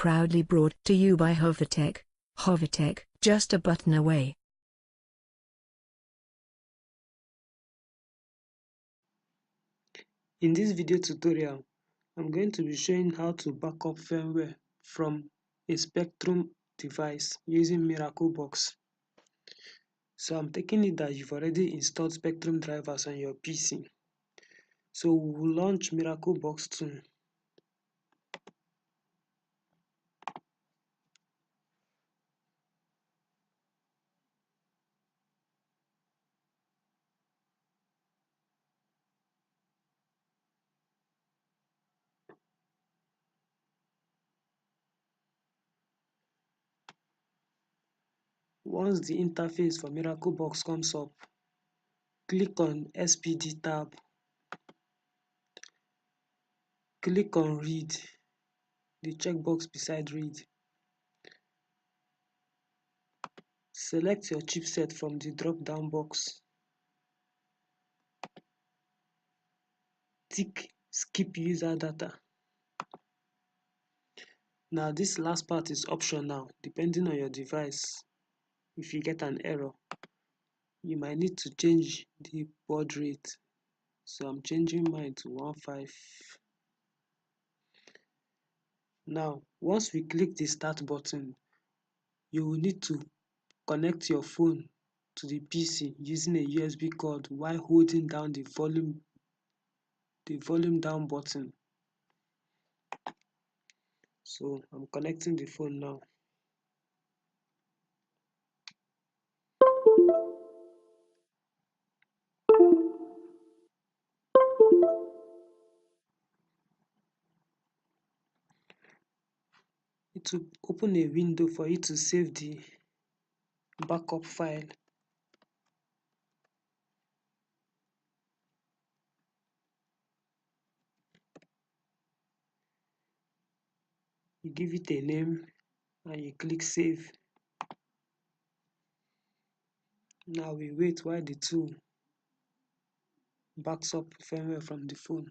proudly brought to you by Hovertech. Hovertech, just a button away. In this video tutorial, I'm going to be showing how to back up firmware from a Spreadtrum device using Miraclebox. So I'm taking it that you've already installed Spreadtrum drivers on your PC. So we'll launch Miraclebox 2. Once the interface for Miraclebox comes up, click on SPD tab, click on Read, the checkbox beside Read. Select your chipset from the drop-down box. Tick Skip User Data. Now this last part is optional depending on your device. If you get an error, you might need to change the baud rate. So I'm changing mine to 1.5. Now, once we click the start button, you will need to connect your phone to the PC using a USB cord while holding down the volume down button. So I'm connecting the phone now. It will open a window for you to save the backup file. You give it a name and you click save. Now we wait while the tool backs up firmware from the phone.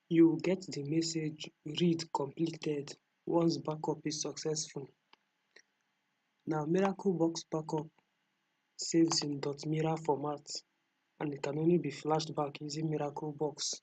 You will get the message read completed once backup is successful. Now Miraclebox backup saves in .mira format and it can only be flashed back using Miraclebox.